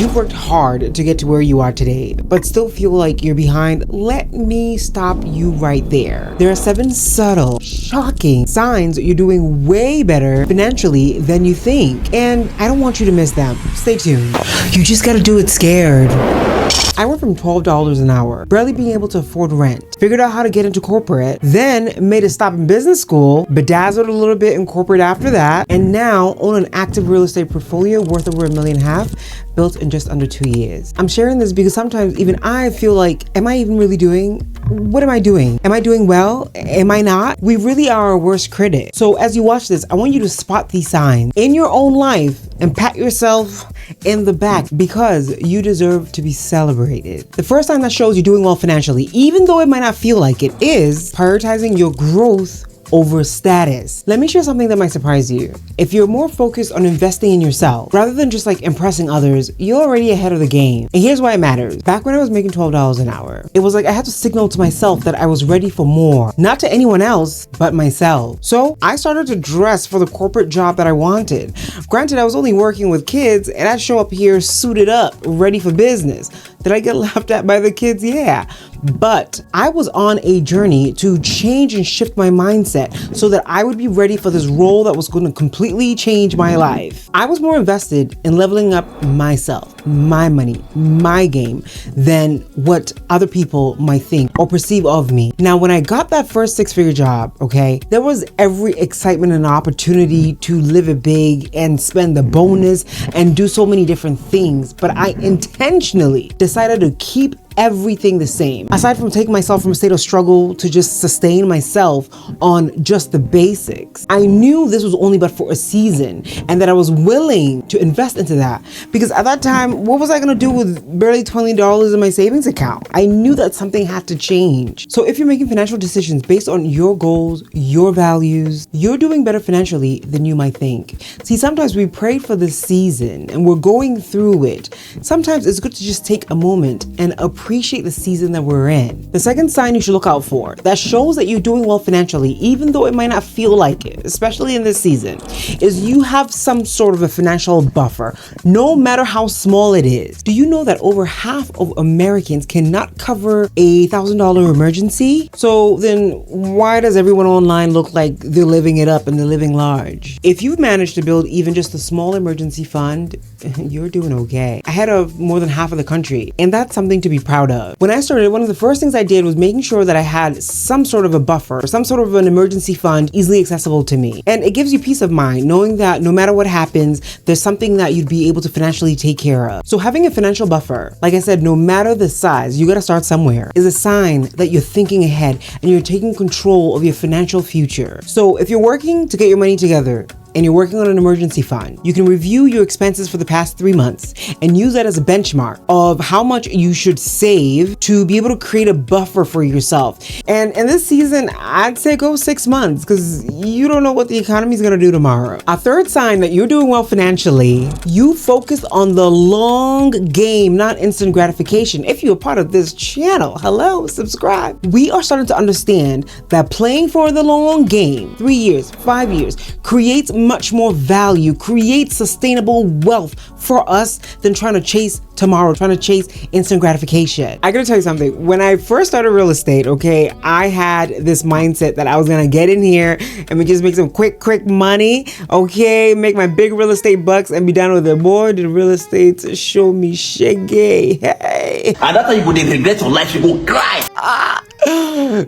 You've worked hard to get to where you are today, but still feel like you're behind. Let me stop you right there. There are 7 subtle, shocking signs you're doing way better financially than you think, and I don't want you to miss them. Stay tuned. You just gotta do it scared. I went from $12 an hour, barely being able to afford rent, figured out how to get into corporate, then made a stop in business school, bedazzled a little bit in corporate after that, and now own an active real estate portfolio worth over $1.5 million, built in just under 2 years. I'm sharing this because sometimes even I feel like, am I even really doing? What am I doing? Am I doing well? Am I not? We really are our worst critic. So as you watch this, I want you to spot these signs in your own life and pat yourself in the back because you deserve to be celebrated. The first sign that shows you're doing well financially, even though it might not feel like it, is prioritizing your growth over status. Let me share something that might surprise you. If you're more focused on investing in yourself rather than just like impressing others, you're already ahead of the game. And here's why it matters. Back when I was making $12 an hour, it was like I had to signal to myself that I was ready for more, not to anyone else, but myself. So I started to dress for the corporate job that I wanted. Granted, I was only working with kids and I'd show up here suited up, ready for business. Did I get laughed at by the kids? Yeah. But I was on a journey to change and shift my mindset so that I would be ready for this role that was going to completely change my life. I was more invested in leveling up myself, my money, my game, than what other people might think or perceive of me. Now, when I got that first 6-figure job, okay, there was every excitement and opportunity to live it big and spend the bonus and do so many different things. But I intentionally decided to keep everything the same. Aside from taking myself from a state of struggle to just sustain myself on just the basics, I knew this was only but for a season and that I was willing to invest into that because at that time, what was I gonna do with barely $20 in my savings account? I knew that something had to change. So if you're making financial decisions based on your goals, your values, you're doing better financially than you might think. See, sometimes we pray for this season and we're going through it. Sometimes it's good to just take a moment and appreciate the season that we're in. The second sign you should look out for that shows that you're doing well financially, even though it might not feel like it, especially in this season, is you have some sort of a financial buffer, no matter how small it is. Do you know that over half of Americans cannot cover a $1,000 emergency? So then why does everyone online look like they're living it up and they're living large? If you've managed to build even just a small emergency fund, you're doing okay. Ahead of more than half of the country. And that's something to be proud of. When I started, one of the first things I did was making sure that I had some sort of a buffer, some sort of an emergency fund easily accessible to me. And it gives you peace of mind knowing that no matter what happens, there's something that you'd be able to financially take care of. So having a financial buffer, like I said, no matter the size, you gotta start somewhere, is a sign that you're thinking ahead and you're taking control of your financial future. So if you're working to get your money together, and you're working on an emergency fund, you can review your expenses for the past 3 months and use that as a benchmark of how much you should save to be able to create a buffer for yourself. And in this season, I'd say go 6 months because you don't know what the economy is going to do tomorrow. A third sign that you're doing well financially, you focus on the long game, not instant gratification. If you're part of this channel, hello, subscribe. We are starting to understand that playing for the long game, 3 years, 5 years, creates much more value, creates sustainable wealth for us than trying to chase tomorrow, trying to chase instant gratification. I gotta tell you something. When I first started real estate, okay, I had this mindset that I was gonna get in here and just make some quick money, okay, make my big real estate bucks and be done with it. Boy, did real estate show me shaggy. Hey. And that's how you go to regret your life, you go cry.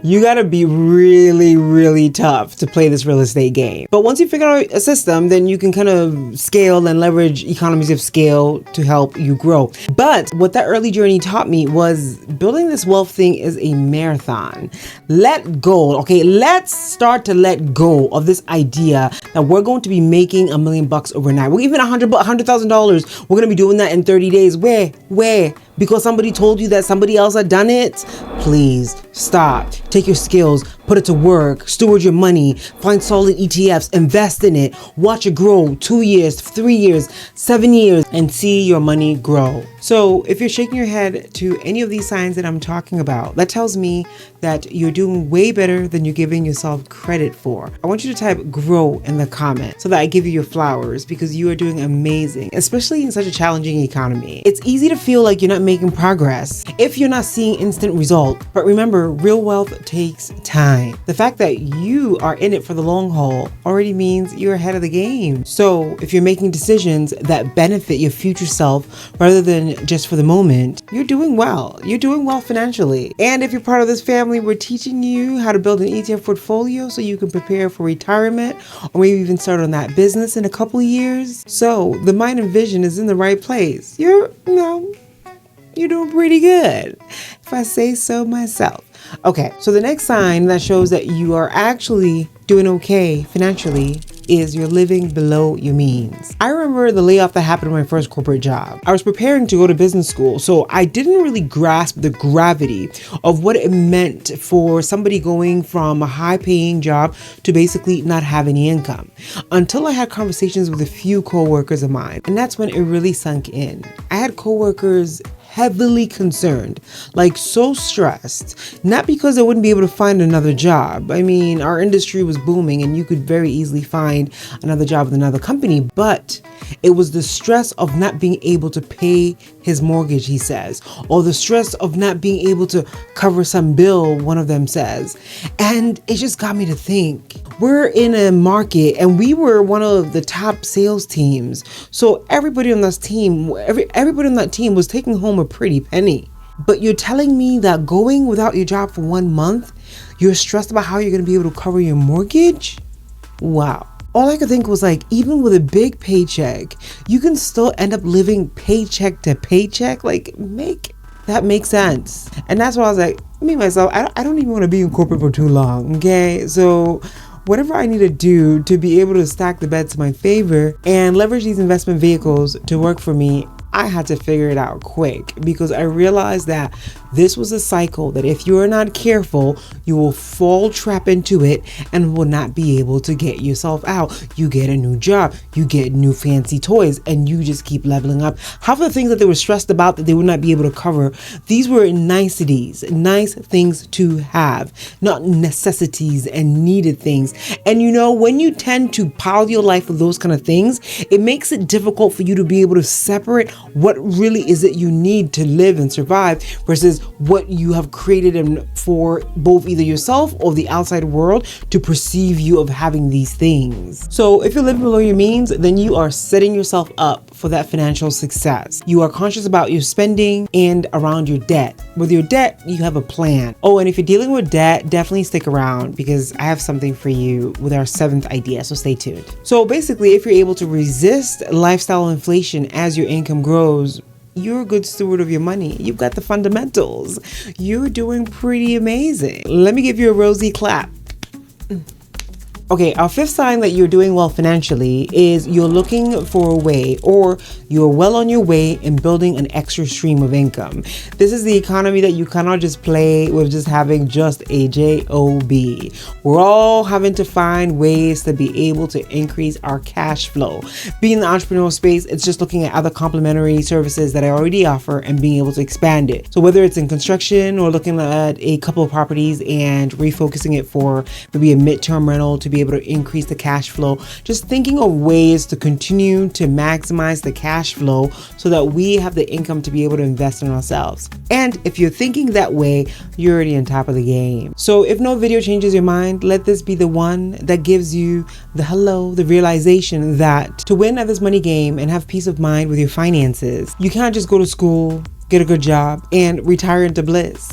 You gotta be really, really tough to play this real estate game. But once you figure out a system, then you can kind of scale and leverage economies of scale to help you grow. But what that early journey taught me was building this wealth thing is a marathon. Let go, okay? Let's start to let go of this idea that we're going to be making $1 million overnight. We're even $100,000. We're gonna be doing that in 30 days. Where? Because somebody told you that somebody else had done it? Please stop. Take your skills, put it to work, steward your money, find solid ETFs, invest in it, watch it grow 2 years, 3 years, 7 years, and see your money grow. So if you're shaking your head to any of these signs that I'm talking about, that tells me that you're doing way better than you're giving yourself credit for. I want you to type grow in the comment so that I give you your flowers, because you are doing amazing, especially in such a challenging economy. It's easy to feel like you're not making progress if you're not seeing instant result. But remember, real wealth takes time. The fact that you are in it for the long haul already means you're ahead of the game. So if you're making decisions that benefit your future self rather than just for the moment, you're doing well. You're doing well financially. And if you're part of this family, we're teaching you how to build an ETF portfolio so you can prepare for retirement, or maybe even start on that business in a couple of years. So the mind and vision is in the right place. You're doing pretty good, if I say so myself. Okay, so the next sign that shows that you are actually doing okay financially is you're living below your means. I remember the layoff that happened in my first corporate job. I was preparing to go to business school, so I didn't really grasp the gravity of what it meant for somebody going from a high-paying job to basically not have any income, until I had conversations with a few coworkers of mine, and that's when it really sunk in. I had coworkers heavily concerned, like so stressed, not because they wouldn't be able to find another job. I mean, our industry was booming and you could very easily find another job with another company, but it was the stress of not being able to pay his mortgage, he says, or the stress of not being able to cover some bill, one of them says. And it just got me to think. We're in a market and we were one of the top sales teams. So everybody on this team, everybody on that team was taking home a pretty penny. But you're telling me that going without your job for 1 month, you're stressed about how you're going to be able to cover your mortgage? Wow. All I could think was, like, even with a big paycheck, you can still end up living paycheck to paycheck. Like, make sense. And that's why I was like, me, myself, I don't even want to be in corporate for too long, okay? So whatever I need to do to be able to stack the bets in my favor and leverage these investment vehicles to work for me, I had to figure it out quick, because I realized that this was a cycle that if you are not careful, you will fall trap into it and will not be able to get yourself out. You get a new job, you get new fancy toys, and you just keep leveling up. Half of the things that they were stressed about that they would not be able to cover, these were niceties, nice things to have, not necessities and needed things. And when you tend to pile your life with those kind of things, it makes it difficult for you to be able to separate what really is it you need to live and survive versus what you have created for both either yourself or the outside world to perceive you of having these things. So if you're living below your means, then you are setting yourself up for that financial success. You are conscious about your spending and around your debt. With your debt, you have a plan. Oh, and if you're dealing with debt, definitely stick around, because I have something for you with our 7th idea, so stay tuned. So basically, if you're able to resist lifestyle inflation as your income grows, you're a good steward of your money. You've got the fundamentals. You're doing pretty amazing. Let me give you a rosy clap. Okay, our 5th sign that you're doing well financially is you're looking for a way, or you're well on your way in building an extra stream of income. This is the economy that you cannot just play with just having just a job. We're all having to find ways to be able to increase our cash flow. Being in the entrepreneurial space, it's just looking at other complementary services that I already offer and being able to expand it. So whether it's in construction or looking at a couple of properties and refocusing it for maybe a midterm rental to be able to increase the cash flow, just thinking of ways to continue to maximize the cash flow so that we have the income to be able to invest in ourselves. And if you're thinking that way, you're already on top of the game. So if no video changes your mind, let this be the one that gives you the realization that to win at this money game and have peace of mind with your finances, you can't just go to school, get a good job, and retire into bliss.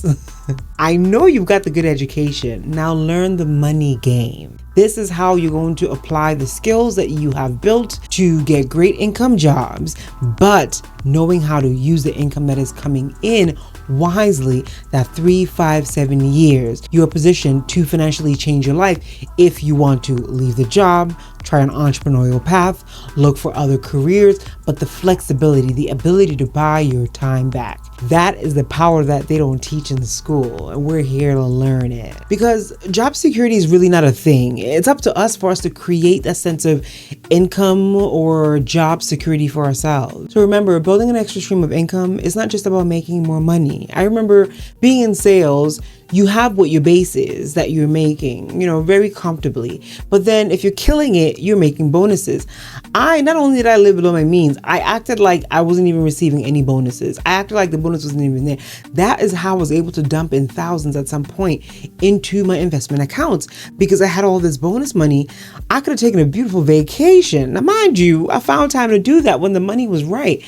I know you've got the good education. Now learn the money game. This is how you're going to apply the skills that you have built to get great income jobs, but knowing how to use the income that is coming in wisely, that 3, 5, 7 years, you are positioned to financially change your life if you want to leave the job, try an entrepreneurial path, look for other careers, but the flexibility, the ability to buy your time back. That is the power that they don't teach in school, and we're here to learn it. Because job security is really not a thing. It's up to us for us to create that sense of income or job security for ourselves. So remember, building an extra stream of income is not just about making more money. I remember being in sales, you have what your base is that you're making, very comfortably. But then if you're killing it, you're making bonuses. Not only did I live below my means, I acted like I wasn't even receiving any bonuses. I acted like the bonus wasn't even there. That is how I was able to dump in thousands at some point into my investment accounts, because I had all this bonus money. I could have taken a beautiful vacation. Now, mind you, I found time to do that when the money was right,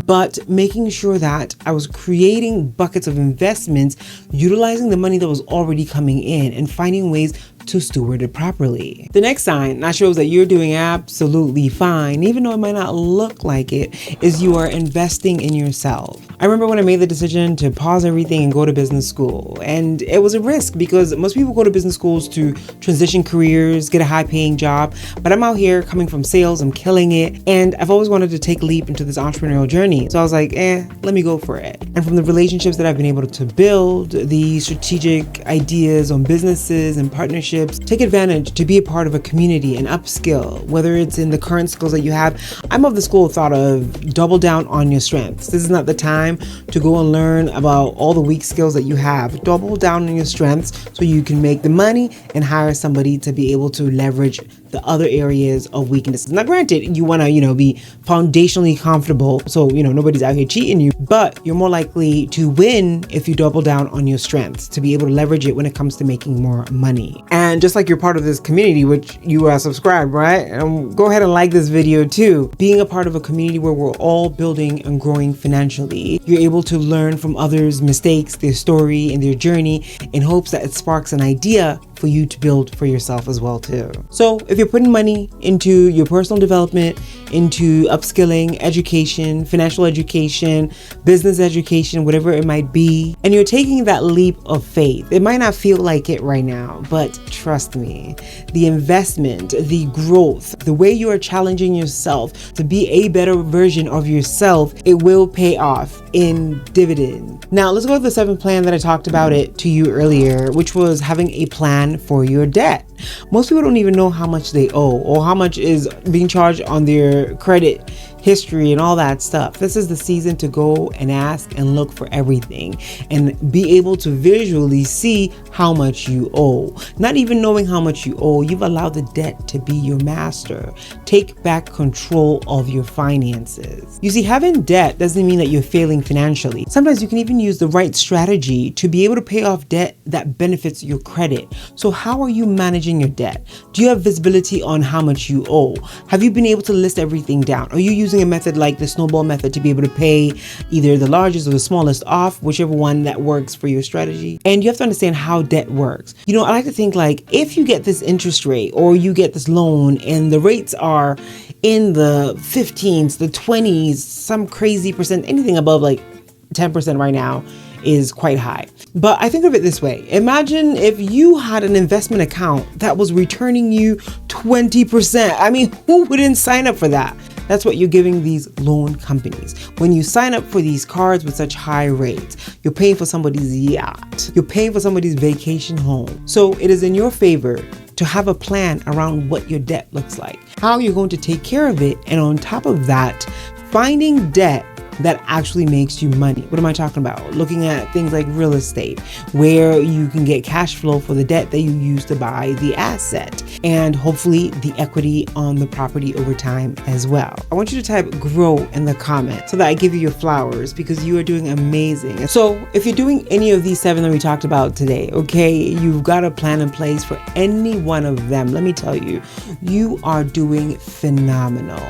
but making sure that I was creating buckets of investments, utilizing the money that was already coming in and finding ways to steward it properly. The next sign that shows that you're doing absolutely fine, even though it might not look like it, is you are investing in yourself. I remember when I made the decision to pause everything and go to business school, and it was a risk because most people go to business schools to transition careers, get a high paying job, but I'm out here coming from sales, I'm killing it, and I've always wanted to take a leap into this entrepreneurial journey. So I was like, let me go for it. And from the relationships that I've been able to build, the strategic ideas on businesses and partnerships, take advantage to be a part of a community and upskill, whether it's in the current skills that you have. I'm of the school of thought of double down on your strengths. This is not the time to go and learn about all the weak skills that you have. Double down on your strengths so you can make the money and hire somebody to be able to leverage the other areas of weaknesses. Now, granted, you want to, be foundationally comfortable, so, nobody's out here cheating you, but you're more likely to win if you double down on your strengths to be able to leverage it when it comes to making more money. And just like you're part of this community, which you are subscribed, right? Go ahead and like this video too. Being a part of a community where we're all building and growing financially, you're able to learn from others' mistakes, their story, and their journey in hopes that it sparks an idea for you to build for yourself as well too. So if you're putting money into your personal development, into upskilling, education, financial education, business education, whatever it might be, and you're taking that leap of faith, it might not feel like it right now, but trust me, the investment, the growth, the way you are challenging yourself to be a better version of yourself, it will pay off in dividend. Now let's go to the 7th plan that I talked about it to you earlier, which was having a plan for your debt. Most people don't even know how much they owe or how much is being charged on their credit history and all that stuff. This is the season to go and ask and look for everything and be able to visually see how much you owe. Not even knowing how much you owe, you've allowed the debt to be your master. Take back control of your finances. You see, having debt doesn't mean that you're failing financially. Sometimes you can even use the right strategy to be able to pay off debt that benefits your credit. So how are you managing your debt? Do you have visibility on how much you owe? Have you been able to list everything down? Are you using a method like the snowball method to be able to pay either the largest or the smallest off, whichever one that works for your strategy? And you have to understand how debt works. I like to think like if you get this interest rate or you get this loan and the rates are in the 15s, the 20s, some crazy percent, anything above like 10% right now is quite high. But I think of it this way. Imagine if you had an investment account that was returning you 20%. I mean, who wouldn't sign up for that? That's what you're giving these loan companies. When you sign up for these cards with such high rates, you're paying for somebody's yacht. You're paying for somebody's vacation home. So it is in your favor to have a plan around what your debt looks like, how you're going to take care of it, and on top of that, finding debt that actually makes you money. What am I talking about? Looking at things like real estate, where you can get cash flow for the debt that you use to buy the asset, and hopefully the equity on the property over time as well. I want you to type grow in the comments so that I give you your flowers, because you are doing amazing. So if you're doing any of these 7 that we talked about today, okay, you've got a plan in place for any one of them. Let me tell you, you are doing phenomenal.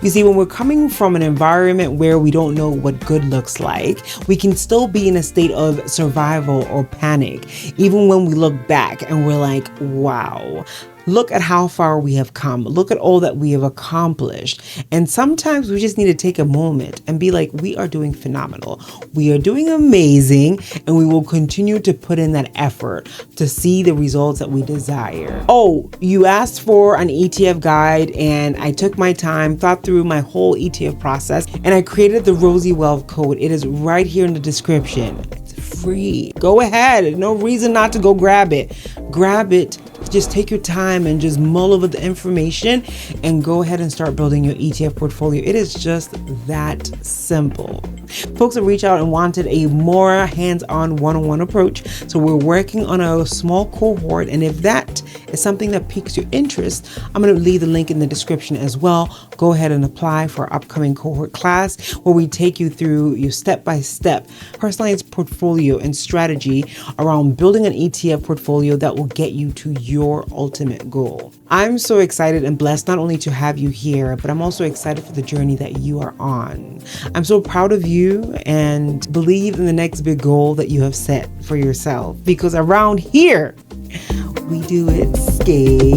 You see, when we're coming from an environment where we don't know what good looks like, we can still be in a state of survival or panic, even when we look back and we're like, wow, Look at how far we have come. Look at all that we have accomplished. And sometimes we just need to take a moment and be like, we are doing phenomenal. We are doing amazing. And we will continue to put in that effort to see the results that we desire. Oh, you asked for an ETF guide, and I took my time, thought through my whole ETF process, and I created the Rosie Wealth Code. It is right here in the description. It's free. Go ahead. No reason not to go grab it. Grab it. Just take your time and just mull over the information and go ahead and start building your ETF portfolio. It is just that simple. Folks have reached out and wanted a more hands-on one-on-one approach. So we're working on a small cohort. And if that is something that piques your interest, I'm going to leave the link in the description as well. Go ahead and apply for our upcoming cohort class where we take you through your step-by-step personalized portfolio and strategy around building an ETF portfolio that will get you to your ultimate goal. I'm so excited and blessed not only to have you here, but I'm also excited for the journey that you are on. I'm so proud of you and believe in the next big goal that you have set for yourself, because around here, we do it scale